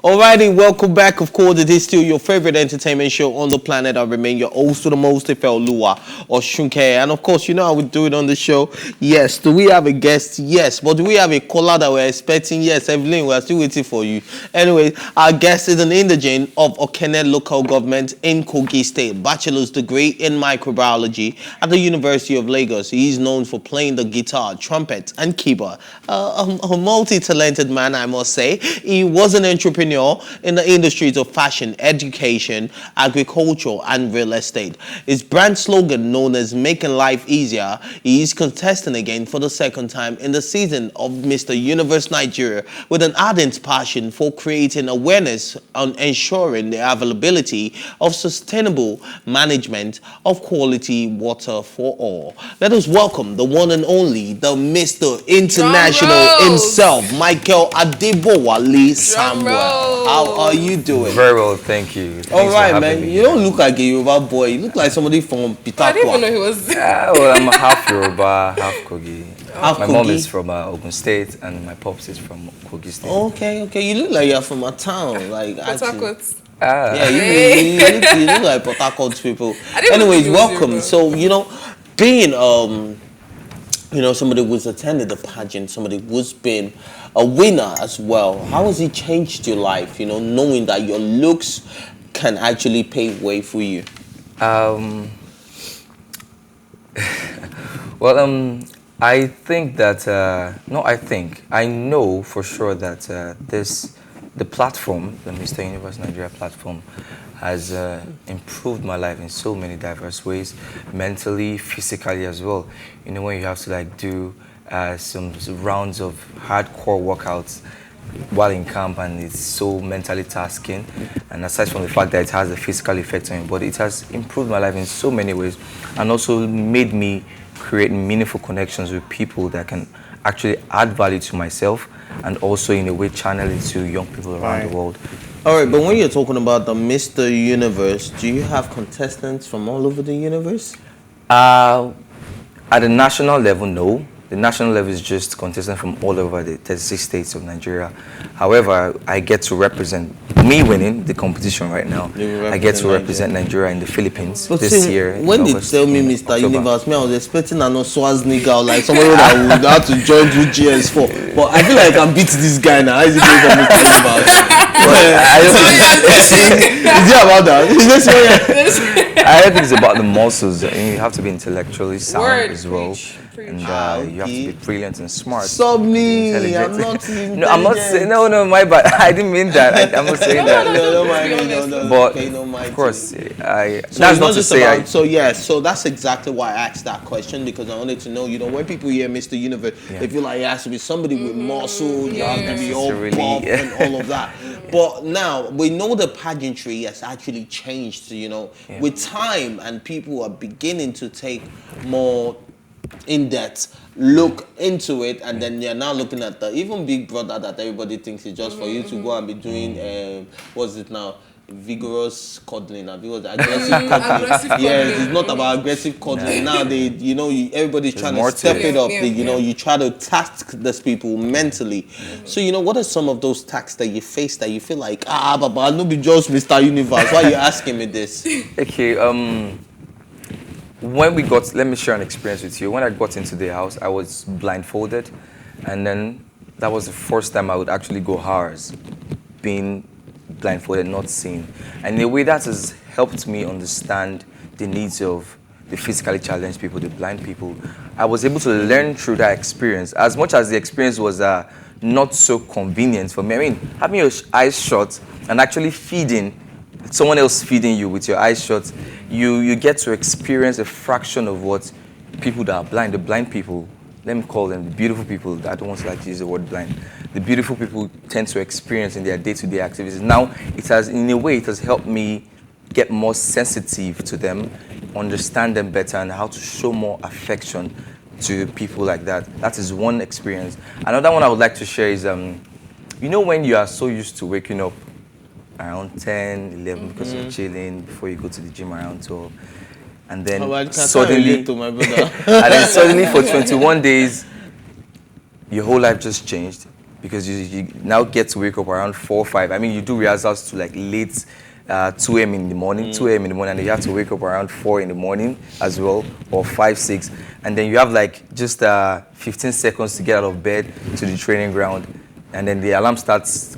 Alrighty, welcome back. Of course, it is still your favorite entertainment show on the planet. I remain your host to the most, Ifel Lua or Shunke. And of course, you know how we do it on the show. Yes. Do we have a guest? Yes. But do we have a caller that we're expecting? Yes, Evelyn, we're still waiting for you. Anyway, our guest is an indigene of Okene local government in Kogi State. Bachelor's degree in microbiology at the University of Lagos. He is known for playing the guitar, trumpet, and keyboard. A multi-talented man, I must say. He was an entrepreneur in the industries of fashion, education, agriculture, and real estate. His brand slogan, known as "Making Life Easier," he is contesting again for the second time in the season of Mr. Universe Nigeria with an ardent passion for creating awareness on ensuring the availability of sustainable management of quality water for all. Let us welcome the one and only, the Mr. International himself, Micheal Adebowale Samuel. How are you doing? Very well, thank you. All right, man. You don't look like a Yoruba boy. You look like somebody from Pitakwa. I didn't even know he was. Well, I'm half Yoruba, half Kogi. Half my Kogi? mom is from Ogun State, and my pops is from Kogi State. Okay. You look like you're from a town, like Port Harcourt. Yeah, you look like Port Harcourt people. Anyways, welcome. So being somebody who's attended the pageant, somebody who's been a winner as well. How has it changed your life? Knowing that your looks can actually pave way for you. I think that I know for sure that the platform, the Mr. Universe Nigeria platform, has improved my life in so many diverse ways, mentally, physically as well. When you have to do some rounds of hardcore workouts while in camp, and it's so mentally tasking, and aside from the fact that it has a physical effect on your body, it has improved my life in so many ways, and also made me create meaningful connections with people that can actually add value to myself, and also in a way channel it to young people around the world. All right, but when you're talking about the Mr. Universe, do you have contestants from all over the universe? At the national level, no. The national level is just contestants from all over the 36 states of Nigeria. However, I get to represent, me winning the competition right now, I get to represent Nigeria in the Philippines this year. When they tell me Mr. Universe, I was expecting an Swaz like somebody that would have to join GS for. But I feel like I can beat this guy now. How is it going for Mr. Universe? Is it about that? I don't think it's about the muscles. You have to be intellectually sound as well. And you have to be brilliant and smart. Stop me! I'm not intelligent. No, I'm not saying, no, my bad. I didn't mean that. I'm not saying that. No. But, okay, of course, so that's not to say So that's exactly why I asked that question, because I wanted to know, when people hear Mr. Universe, they feel like it has to be somebody with muscle, you have to be all buff and all of that. But now, we know the pageantry has actually changed, with time, and people are beginning to take more in-depth look into it, and then you're now looking at the even Big Brother that everybody thinks is just for you to go and be doing what's it now, vigorous cuddling, because aggressive cuddling. Yes, it's not about aggressive cuddling. Now everybody's trying to step it up. You try to task these people mentally. So what are some of those tasks that you face that you feel like Baba, no be just Mr. Universe? Why are you asking me this? Okay, let me share an experience with you. When I got into the house, I was blindfolded, and then that was the first time I would actually go hours being blindfolded, not seeing. And in a way, that has helped me understand the needs of the physically challenged people, the blind people. I was able to learn through that experience. As much as the experience was not so convenient for me, having your eyes shut and actually someone else feeding you with your eyes shut, you get to experience a fraction of what people that are blind, the blind people, let me call them the beautiful people. I don't want to use the word blind. The beautiful people tend to experience in their day-to-day activities. Now, it has helped me get more sensitive to them, understand them better, and how to show more affection to people like that. That is one experience. Another one I would like to share is, when you are so used to waking up around 10, 11 because you're chilling before you go to the gym around 12. And then suddenly for 21 days, your whole life just changed because you now get to wake up around 4 or 5. I mean, you do rehearsals to like late 2 a.m. in the morning, 2 a.m. in the morning, and you have to wake up around 4 in the morning as well, or 5, 6. And then you have like just 15 seconds to get out of bed to the training ground. And then the alarm starts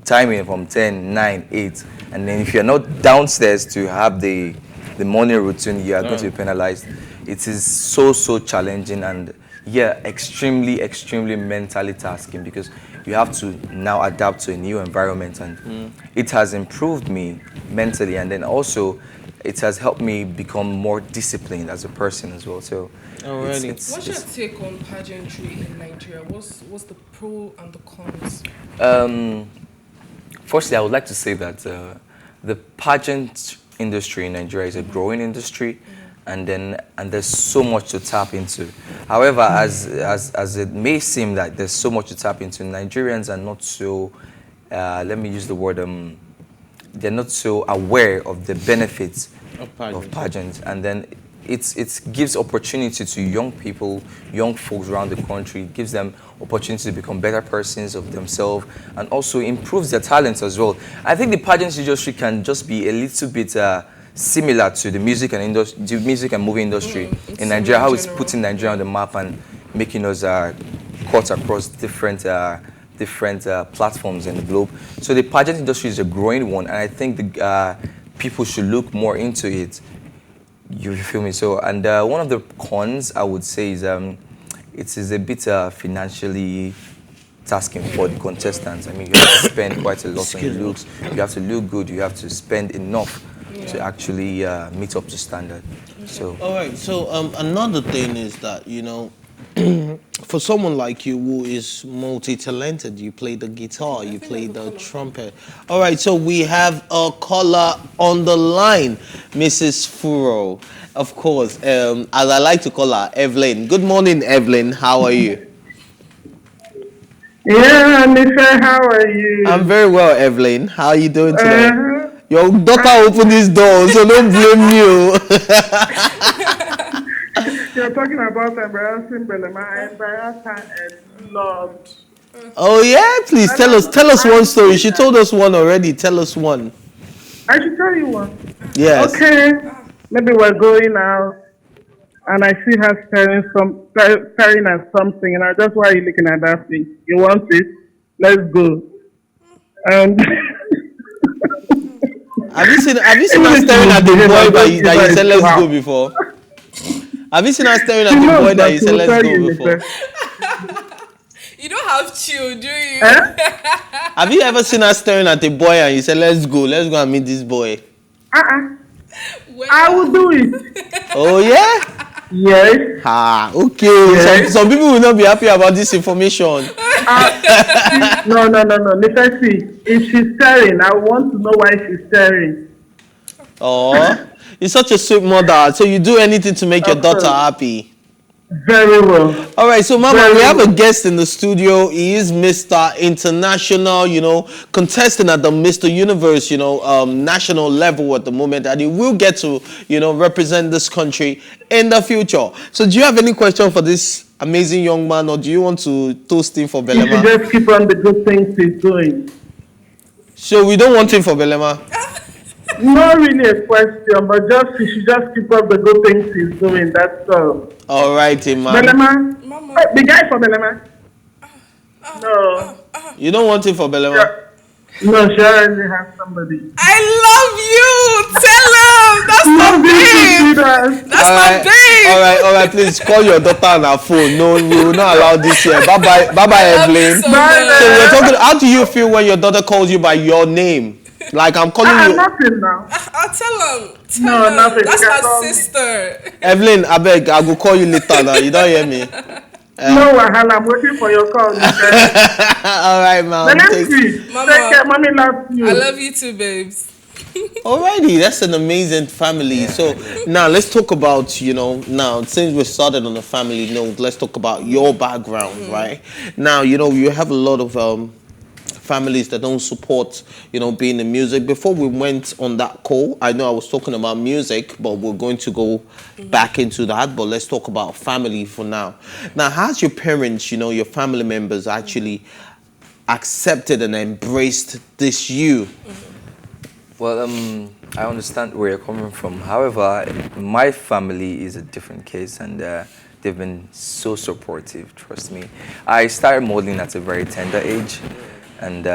timing from 10, 9, 8. And then if you're not downstairs to have the morning routine, you are going to be penalized. It is so challenging and extremely mentally tasking, because you have to now adapt to a new environment, and it has improved me mentally, and then also it has helped me become more disciplined as a person as well. So what's your take on pageantry in Nigeria? What's the pro and the cons? Firstly, I would like to say that the pageant industry in Nigeria is a growing industry, and there's so much to tap into. However, as it may seem that there's so much to tap into, Nigerians are not so, let me use the word, they're not so aware of the benefits of pageants, and then it gives opportunity to young people, young folks around the country. It gives them opportunity to become better persons of themselves, and also improves their talents as well. I think the pageant industry can just be a little bit similar to the music and movie industry in Nigeria, how it's putting Nigeria on the map and making us cut across different platforms in the globe. So the pageant industry is a growing one, and I think the people should look more into it. You feel me? So, and one of the cons I would say is it is a bit financially tasking for the contestants. I mean, you have to spend quite a lot on your looks. You have to look good. You have to spend enough to actually meet up to standard. So. All right. So another thing is that, for someone like you who is multi-talented, you play the guitar, you play the trumpet. All right, so we have a caller on the line, Mrs. Furo, of course, as I like to call her, Evelyn. Good morning, Evelyn. How are you? Yeah, Micheal, how are you? I'm very well, Evelyn. How are you doing today? Your daughter opened this door, so don't blame you. You're talking about embarrassing Belema. I embarrassed her and loved. Oh yeah, please tell us one story. She told us one already. Tell us one. I should tell you one. Yes. Okay, maybe we're going out, and I see her staring at something, and I just, why are you looking at that thing? You want it? Let's go. Have you seen her staring at the boy that you said let's go before? Have you seen her staring at the boy that you said let's go before? You don't have chill, do you? Have you ever seen her staring at the boy and you said let's go and meet this boy? I will do it. Oh yeah? Yes. Okay. Yes. Some people will not be happy about this information. No. Let's see. If she's staring, I want to know why she's staring. Oh, you're such a sweet mother. So you do anything to make your daughter happy. Very well. All right, so Mama, we have a guest in the studio. He is Mr. International, contesting at the Mr. Universe, national level at the moment, and he will get to, represent this country in the future. So do you have any question for this amazing young man, or do you want to toast him for Belema? You should just keep on the good things he's doing. So we don't want him for Belema? Not really a question, but you should just keep up the good things he's doing. That's all. All righty, man. Belema? Mama. The guy for Belema? No. You don't want him for Belema? Yeah. No, she already has somebody. I love you! Tell him! That's my babe! That's my babe! All right, please call your daughter on her phone. No, we will not allow this here. Bye-bye, Evelyn. So we're talking, how do you feel when your daughter calls you by your name? Like I'm calling you. Nothing now. I'll tell him. No, nothing. That's my sister. Evelyn, I beg, I will call you later now. You don't hear me? No, Wahala, I'm waiting for your call. All right, man. Mama, take care. Mommy loves you. I love you too, babes. Alrighty, that's an amazing family. So now let's talk about, now since we started on a family note, let's talk about your background, right? Now, you have a lot of families that don't support, being in music. Before we went on that call, I know I was talking about music, but we're going to go back into that. But let's talk about family for now. Now, how's your parents, your family members actually accepted and embraced this you? Well, I understand where you're coming from. However, my family is a different case, and they've been so supportive. Trust me. I started modeling at a very tender age, and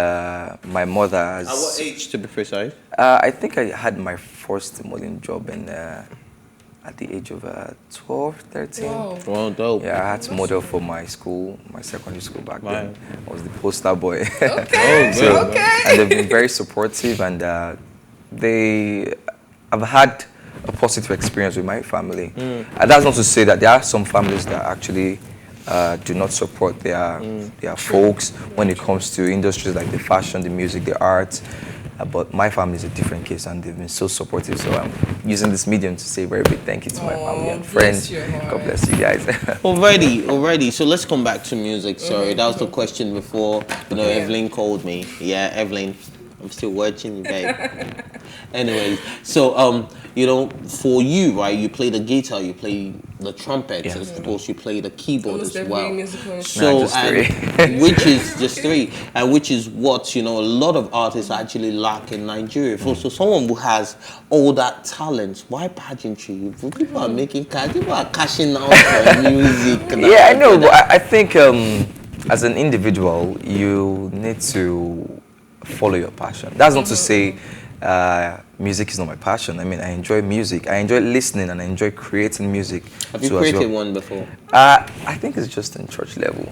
my mother has. At what age, to be precise? I think I had my first modeling job at the age of 12, 13. Wow. Well, dope. Yeah, I had to model for my school, my secondary school back then. I was the poster boy. Okay. So, Okay. and they've been very supportive, and I've had a positive experience with my family. And that's not to say that there are some families that actually do not support their folks when it comes to industries like the fashion, the music, the arts. But my family is a different case, and they've been so supportive. So I'm using this medium to say a very big thank you to my family and friends. God bless you guys. Already. So let's come back to music. Sorry, that was the question before. Evelyn called me. Yeah, Evelyn, I'm still watching you, babe. Anyway, so for you, right? You play the guitar, you play the trumpet, and of course you play the keyboard Almost as every well. musical So just three. which is just three, and which is what a lot of artists actually lack in Nigeria. So someone who has all that talent, why pageantry? People are making cash, people are cashing out for music. Yeah, I know, but I think as an individual, you need to follow your passion. That's not to say music is not my passion. I mean, I enjoy music. I enjoy listening, and I enjoy creating music. Have you created one before? I think it's just in church level.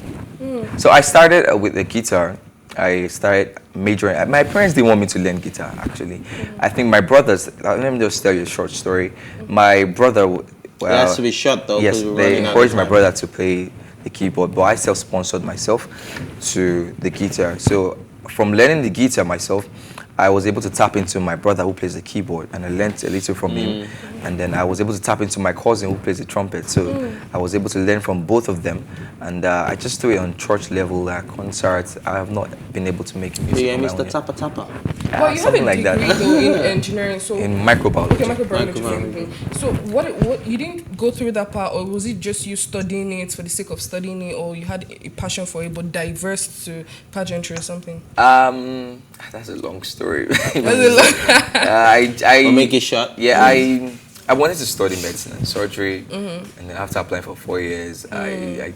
So I started with the guitar. I started majoring. My parents didn't want me to learn guitar, actually. I think my brothers, let me just tell you a short story. My brother... It has to be short, though. Yes, they encouraged my brother to play the keyboard, but I self-sponsored myself to the guitar. So from learning the guitar myself, I was able to tap into my brother who plays the keyboard, and I learned a little from him. And then I was able to tap into my cousin who plays the trumpet. So I was able to learn from both of them. And I just do it on church level, concerts. I have not been able to make music. Yeah, Mr. Tappa Tappa. Well, you have a degree though in engineering, so in microbiology. Okay, microbiology. So what you didn't go through that part, or was it just you studying it for the sake of studying it, or you had a passion for it but diverse to pageantry or something? That's a long story. I'll make it short. Yeah, I wanted to study medicine and surgery, and then after applying for 4 years, I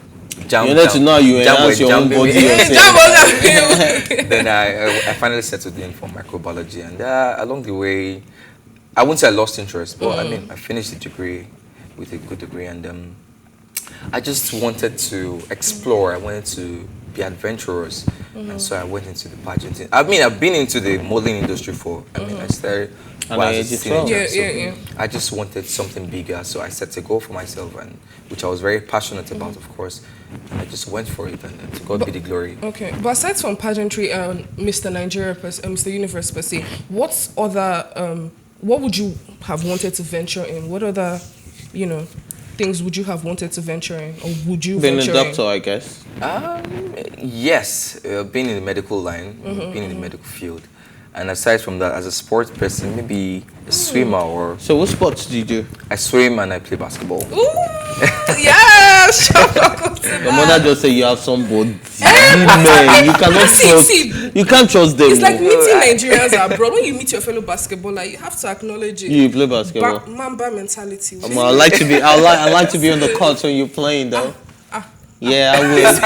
jumped. You need to know you enhance your own body yourself. Then I finally settled in for microbiology, and along the way, I wouldn't say I lost interest, but I mean, I finished the degree with a good degree, and I just wanted to explore. I wanted to be adventurous, and so I went into the pageant. I mean, I've been into the modeling industry for. I mean, I started when I was a teenager. I just wanted something bigger, so I set a goal for myself, and which I was very passionate about, of course. And I just went for it, and to God be the glory. Okay, but aside from pageantry, Mr. Nigeria, Mr. Universe per se, what other, what would you have wanted to venture in? What other, things would you have wanted to venture in, or would you venture in? Being a doctor, I guess. Yes, being in the medical line, being in the medical field. And aside from that, as a sports person, maybe a swimmer or... So what sports do you do? I swim and I play basketball. Ooh, yes! Your mother just say you have some body. Man, you cannot trust. You can't trust them. It's like meeting Nigerians abroad. When you meet your fellow basketballer, you have to acknowledge it. You play basketball. Mamba mentality. I like to be. I like to be on the court when you're playing, though. Yeah, I will.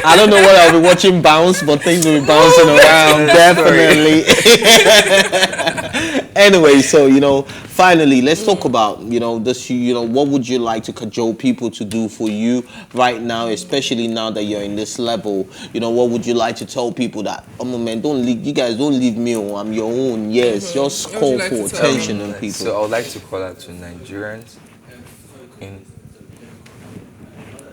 I don't know what I'll be watching bounce, but things will be bouncing around, definitely. Anyway, so, finally, let's talk about, this, what would you like to cajole people to do for you right now, especially now that you're in this level? What would you like to tell people that, man, you guys don't leave me, I'm your own. Yes, just call for attention on people. So I would like to call out to Nigerians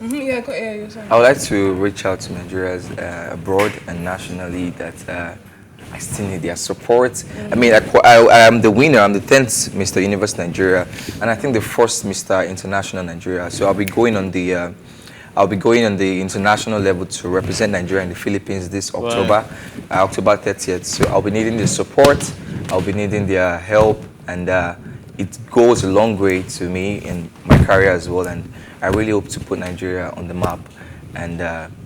I would like to reach out to Nigerians abroad and nationally that I still need their support. I mean, I am the winner. I'm the 10th Mr. Universe Nigeria, and I think the first Mr. International Nigeria. So I'll be going on the international level to represent Nigeria in the Philippines this October, October 30th. So I'll be needing the support. I'll be needing their help, and it goes a long way to me in my career as well. And I really hope to put Nigeria on the map and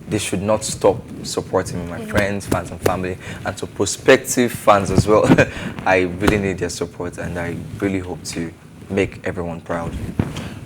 they should not stop supporting me, my friends, fans, and family, and to prospective fans as well. I really need their support, and I really hope to make everyone proud.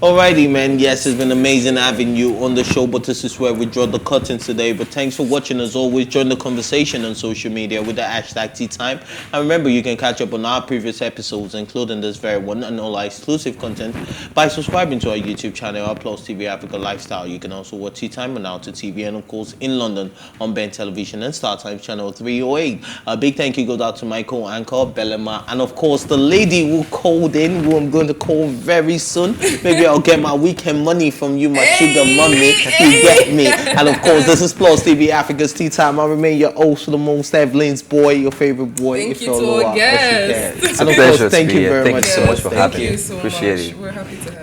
Alrighty, man. Yes, it's been amazing having you on the show, but this is where we draw the curtains today. But thanks for watching. As always, join the conversation on social media with the hashtag TeaTime. And remember, you can catch up on our previous episodes, including this very one, and all our exclusive content by subscribing to our YouTube channel, our PlusTvAfrica Lifestyle. You can also watch TeaTime on Now to TV, and of course in London on Ben Television and StarTimes channel 308. A big thank you goes out to my co-anchor Belema, and of course the lady who called in, who I'm going to call very soon. Maybe I'll get my weekend money from you, my sugar mommy. You get me. And of course, this is PlusTvAfrica's TeaTime. I remain your host for the most, Evelyn's boy, your favorite boy. Thank you to our guests. It's And a of pleasure course, thank to be you here. very Thank much. you so much for having me. Thank you so Appreciate much. it. We're happy to have you.